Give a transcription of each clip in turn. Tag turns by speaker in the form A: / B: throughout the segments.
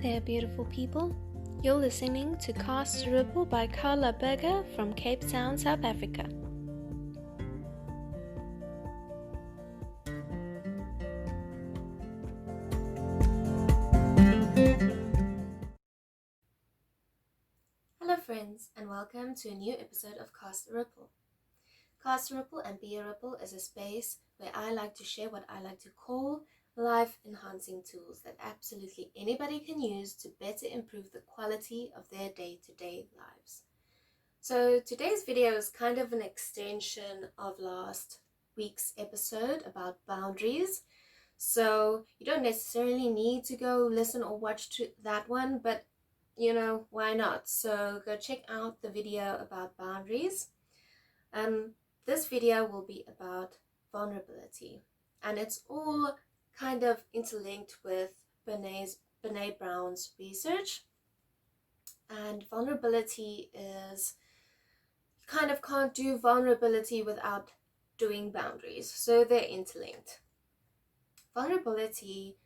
A: there, beautiful people. You're listening to Cast a Ripple by Carla Berger from Cape Town, South Africa. Hello friends, and welcome to a new episode of Cast a Ripple. Cast a Ripple and Be a Ripple is a space where I like to share what I like to call life-enhancing tools that absolutely anybody can use to better improve the quality of their day-to-day lives. So today's video is kind of an extension of last week's episode about boundaries. So you don't necessarily need to go listen or watch to that one, but you know, why not? So go check out the video about boundaries. This video will be about vulnerability, and it's all kind of interlinked with Brené Brown's research. And vulnerability is, you kind of can't do vulnerability without doing boundaries, so they're interlinked. Vulnerability,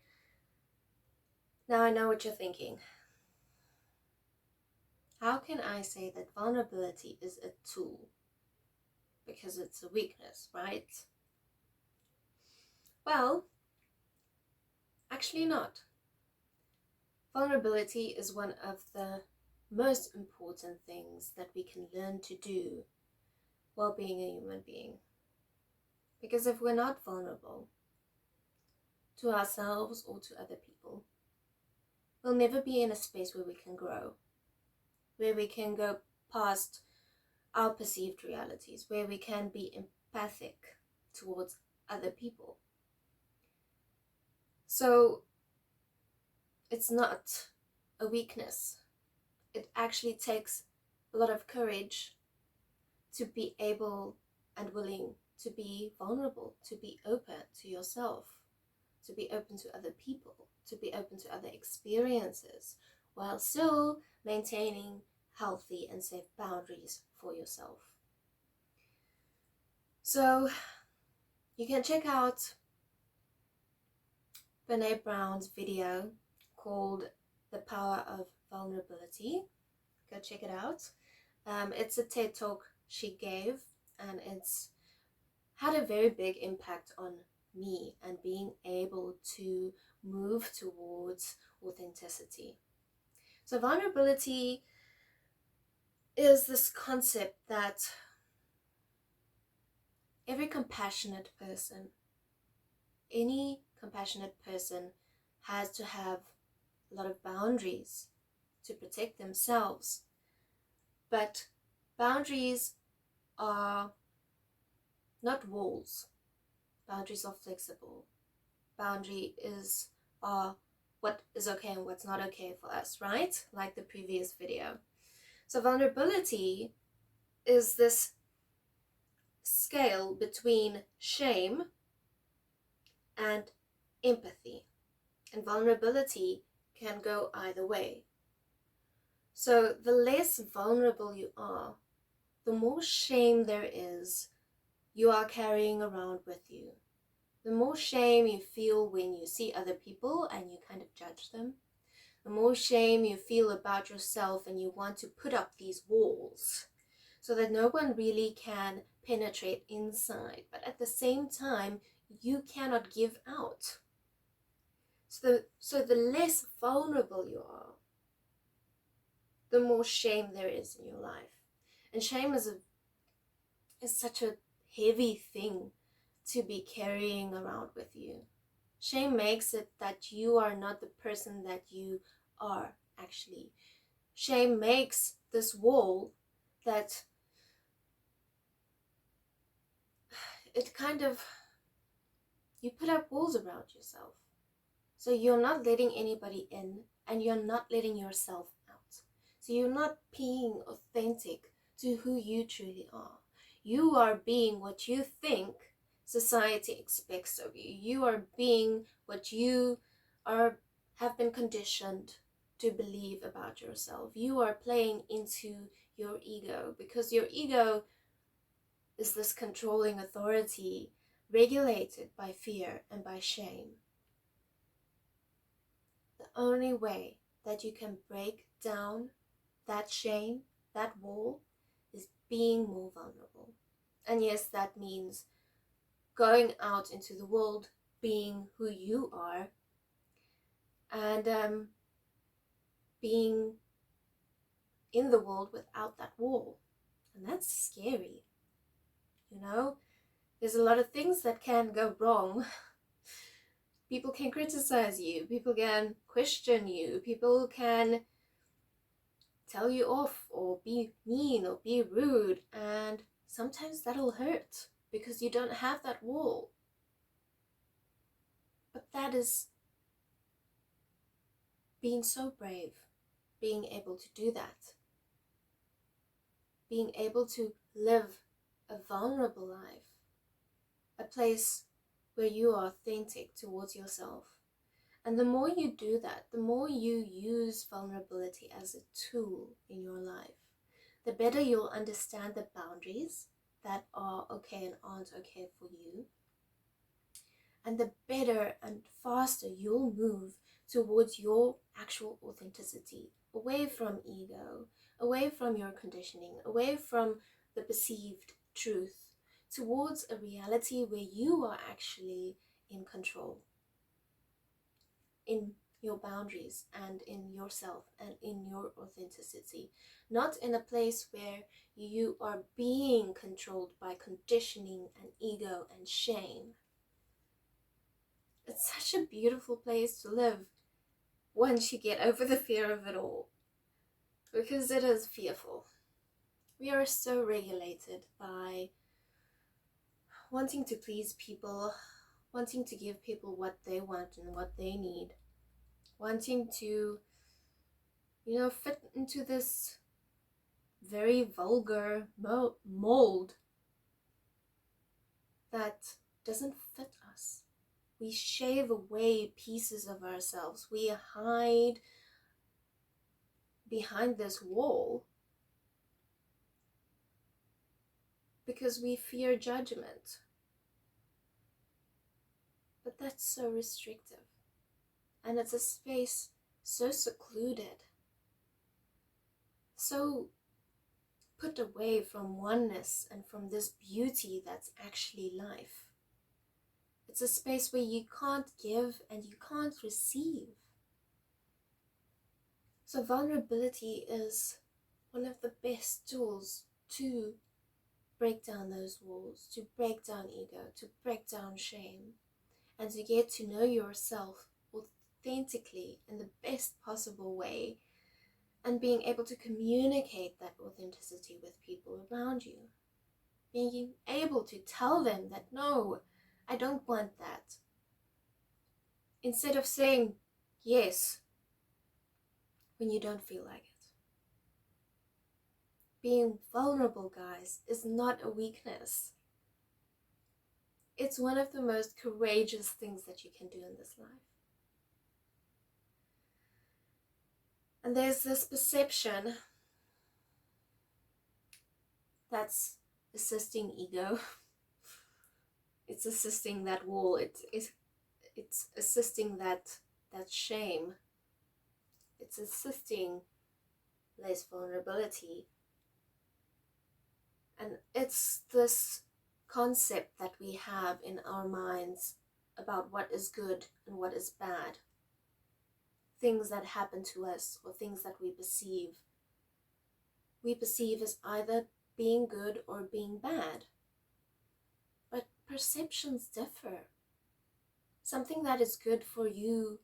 A: now I know what you're thinking. How can I say that vulnerability is a tool? Because it's a weakness, right? Well, actually not. Vulnerability is one of the most important things that we can learn to do while being a human being. Because if we're not vulnerable to ourselves or to other people, we'll never be in a space where we can grow, where we can go past our perceived realities, where we can be empathic towards other people. So it's not a weakness. It actually takes a lot of courage to be able and willing to be vulnerable, to be open to yourself, to be open to other people, to be open to other experiences, while still maintaining healthy and safe boundaries for yourself. So you can check out Brené Brown's video called The Power of Vulnerability. Go check it out. It's a TED Talk she gave, and it's had a very big impact on me and being able to move towards authenticity. So vulnerability is this concept that every compassionate person, any compassionate person, has to have a lot of boundaries to protect themselves. But boundaries are not walls. Boundaries are flexible. Boundaries are what is okay and what's not okay for us, right? Like the previous video. So vulnerability is this scale between shame and empathy. And vulnerability can go either way. So the less vulnerable you are, the more shame there is you are carrying around with you. The more shame you feel when you see other people and you kind of judge them. The more shame you feel about yourself, and you want to put up these walls so that no one really can penetrate inside. But at the same time, you cannot give out. So the less vulnerable you are, the more shame there is in your life. And shame is such a heavy thing to be carrying around with you. Shame makes it that you are not the person that you are actually. Shame makes this wall that it kind of, you put up walls around yourself. So you're not letting anybody in, and you're not letting yourself out. So you're not being authentic to who you truly are. You are being what you think society expects of you. You are being what you have been conditioned to believe about yourself. You are playing into your ego, because your ego is this controlling authority regulated by fear and by shame. The only way that you can break down that shame, that wall, is being more vulnerable. And yes, that means going out into the world, being who you are, and being in the world without that wall. And that's scary. There's a lot of things that can go wrong. People can criticize you, people can question you, people can tell you off or be mean or be rude, and sometimes that'll hurt because you don't have that wall. But that is being so brave, being able to do that, being able to live a vulnerable life, a place where you are authentic towards yourself. And the more you do that, the more you use vulnerability as a tool in your life, the better you'll understand the boundaries that are okay and aren't okay for you. And the better and faster you'll move towards your actual authenticity, away from ego, away from your conditioning, away from the perceived truth, towards a reality where you are actually in control, in your boundaries and in yourself and in your authenticity, not in a place where you are being controlled by conditioning and ego and shame. It's such a beautiful place to live once you get over the fear of it all, because it is fearful. We are so regulated by wanting to please people, wanting to give people what they want and what they need, wanting to, fit into this very vulgar mold that doesn't fit us. We shave away pieces of ourselves. We hide behind this wall because we fear judgment. But that's so restrictive. And it's a space so secluded, so put away from oneness and from this beauty that's actually life. It's a space where you can't give and you can't receive. So vulnerability is one of the best tools to break down those walls, to break down ego, to break down shame, and to get to know yourself authentically in the best possible way, and being able to communicate that authenticity with people around you. Being able to tell them that, no, I don't want that. Instead of saying yes when you don't feel like it. Being vulnerable, guys, is not a weakness. It's one of the most courageous things that you can do in this life. And there's this perception that's assisting ego. It's assisting that wall. It's assisting that shame. It's assisting less vulnerability. And it's this concept that we have in our minds about what is good and what is bad. Things that happen to us or things that we perceive as either being good or being bad. But perceptions differ. Something that is good for you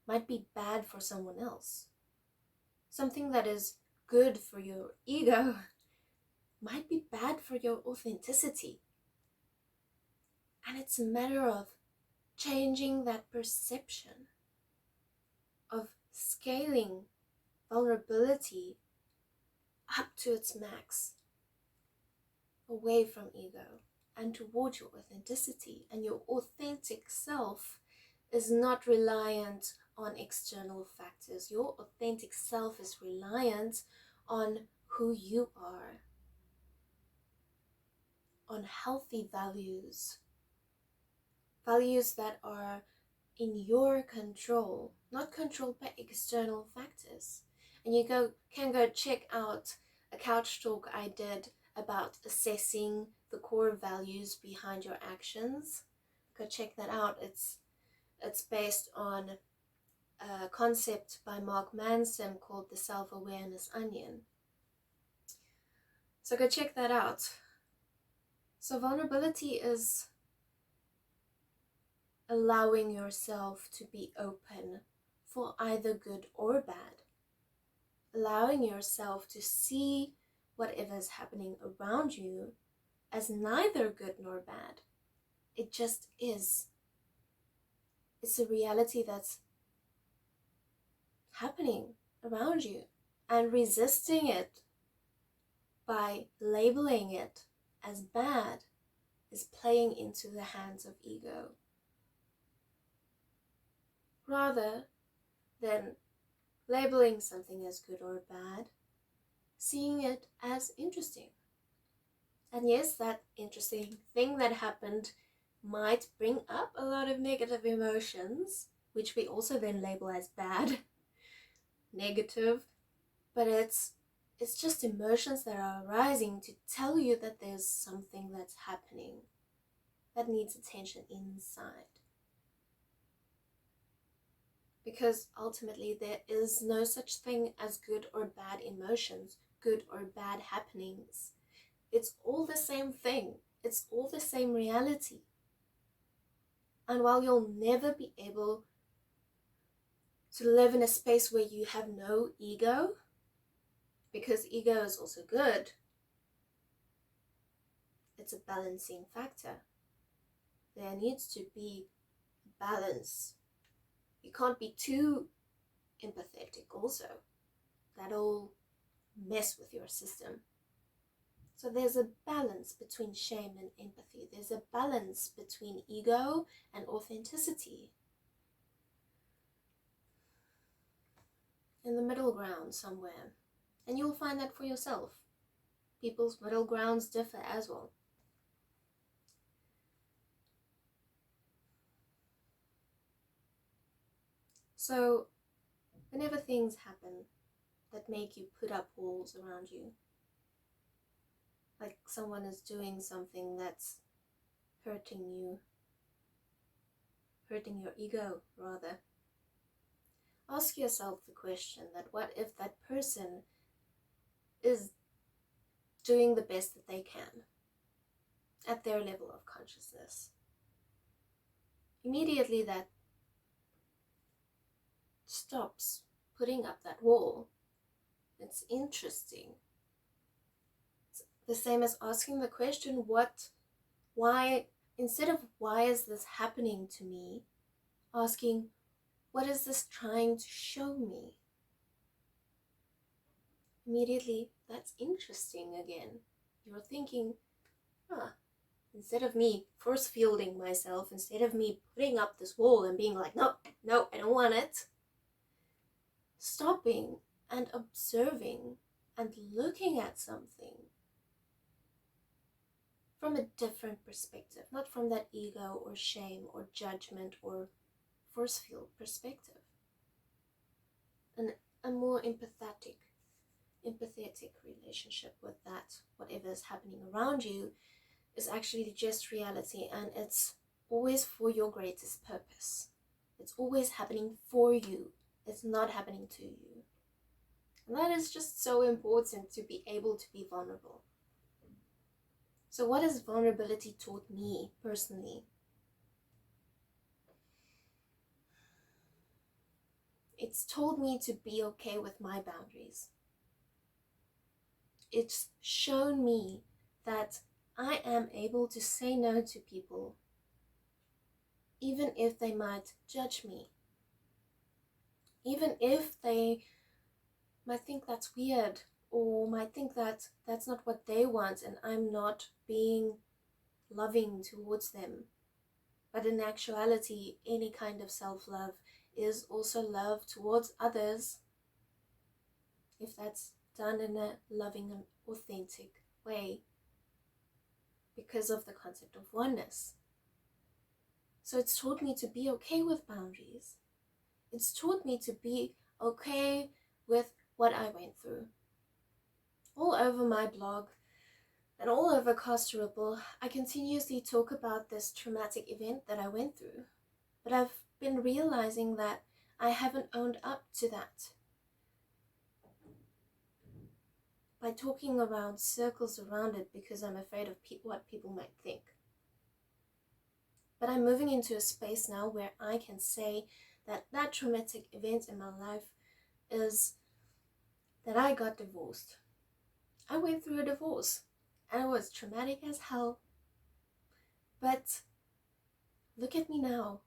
A: might be bad for someone else. Something that is good for your ego might be bad for your authenticity. And it's a matter of changing that perception, of scaling vulnerability up to its max, away from ego and towards your authenticity. And your authentic self is not reliant on external factors. Your authentic self is reliant on who you are, on healthy values that are in your control, not controlled by external factors. And you can go check out a couch talk I did about assessing the core values behind your actions. Go check that out. It's based on a concept by Mark Manson called the self-awareness onion. So go check that out. So vulnerability is allowing yourself to be open for either good or bad. Allowing yourself to see whatever is happening around you as neither good nor bad. It just is. It's a reality that's happening around you, and resisting it by labeling it as bad is playing into the hands of ego, rather than labeling something as good or bad, seeing it as interesting. And yes, that interesting thing that happened might bring up a lot of negative emotions, which we also then label as bad, negative, but it's just emotions that are arising to tell you that there's something that's happening that needs attention inside. Because ultimately there is no such thing as good or bad emotions, good or bad happenings. It's all the same thing. It's all the same reality. And while you'll never be able to live in a space where you have no ego, because ego is also good, it's a balancing factor. There needs to be balance. You can't be too empathetic also. That'll mess with your system. So there's a balance between shame and empathy. There's a balance between ego and authenticity. In the middle ground somewhere. And you'll find that for yourself. People's middle grounds differ as well. So whenever things happen that make you put up walls around you, like someone is doing something that's hurting you, hurting your ego rather, ask yourself the question that what if that person is doing the best that they can at their level of consciousness? Immediately that stops putting up that wall. It's interesting. It's the same as asking the question, why, instead of why is this happening to me, asking, what is this trying to show me? Immediately, that's interesting again. You're thinking, instead of me force fielding myself, instead of me putting up this wall and being like, no, I don't want it, stopping and observing and looking at something from a different perspective, not from that ego or shame or judgment or force field perspective. And a more empathetic relationship with that, whatever is happening around you, is actually just reality, and it's always for your greatest purpose. It's always happening for you. It's not happening to you. And that is just so important, to be able to be vulnerable. So what has vulnerability taught me personally? It's told me to be okay with my boundaries. It's shown me that I am able to say no to people, even if they might judge me, even if they might think that's weird, or might think that that's not what they want and I'm not being loving towards them. But in actuality, any kind of self-love is also love towards others, if that's done in a loving and authentic way, because of the concept of oneness. So it's taught me to be okay with boundaries. It's taught me to be okay with what I went through. All over my blog and all over Costa Ripple, I continuously talk about this traumatic event that I went through. But I've been realizing that I haven't owned up to that. By talking around circles around it because I'm afraid of what people might think. But I'm moving into a space now where I can say that that traumatic event in my life is that I got divorced. I went through a divorce and it was traumatic as hell. But look at me now.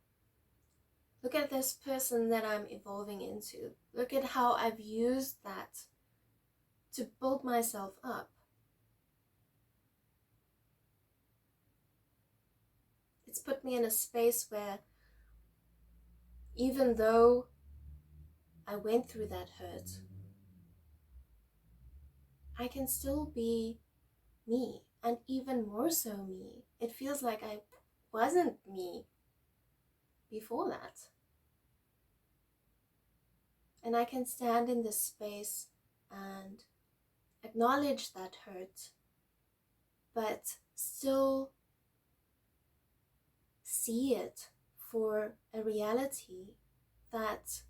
A: Look at this person that I'm evolving into. Look at how I've used that to build myself up. It's put me in a space where even though I went through that hurt, I can still be me, and even more so me. It feels like I wasn't me before that. And I can stand in this space and acknowledge that hurt, but still see it for a reality that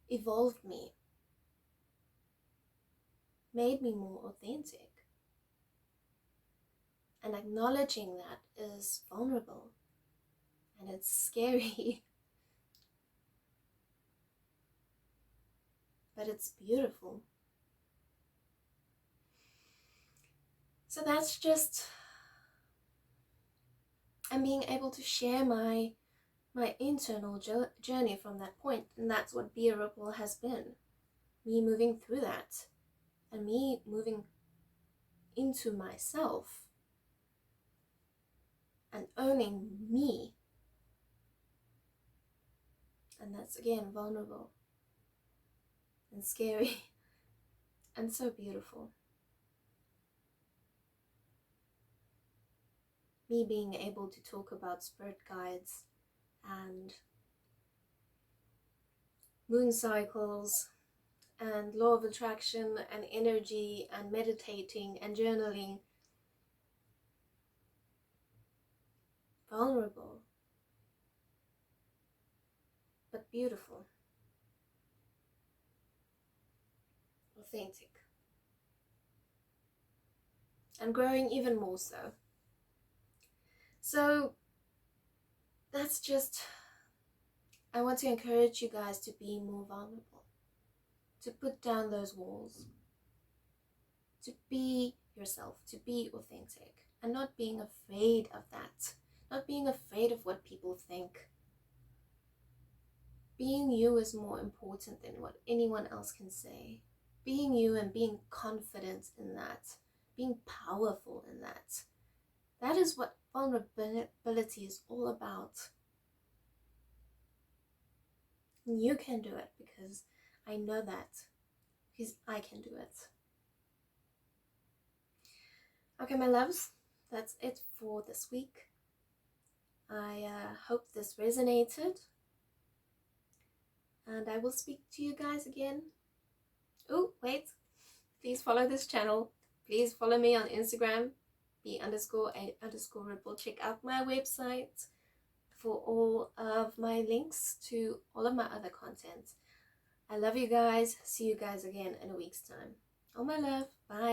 A: evolved me, made me more authentic. And acknowledging that is vulnerable and it's scary, but it's beautiful. So that's just, I'm being able to share my internal journey from that point, and that's what Be a Ripple has been. Me moving through that, and me moving into myself, and owning me. And that's again vulnerable, and scary, and so beautiful. Me being able to talk about spirit guides, and moon cycles, and law of attraction, and energy, and meditating, and journaling. Vulnerable, but beautiful. Authentic. And growing even more so. So that's just, I want to encourage you guys to be more vulnerable, to put down those walls, to be yourself, to be authentic, and not being afraid of that, not being afraid of what people think. Being you is more important than what anyone else can say. Being you and being confident in that, being powerful in that, that is what vulnerability is all about. And you can do it because I know that, because I can do it. Okay, my loves, that's it for this week. I hope this resonated, and I will speak to you guys again. Oh, wait, please follow this channel. Please follow me on Instagram, be_a_ripple. Check out my website for all of my links to all of my other content. I love you guys. See you guys again in a week's time. All my love. Bye.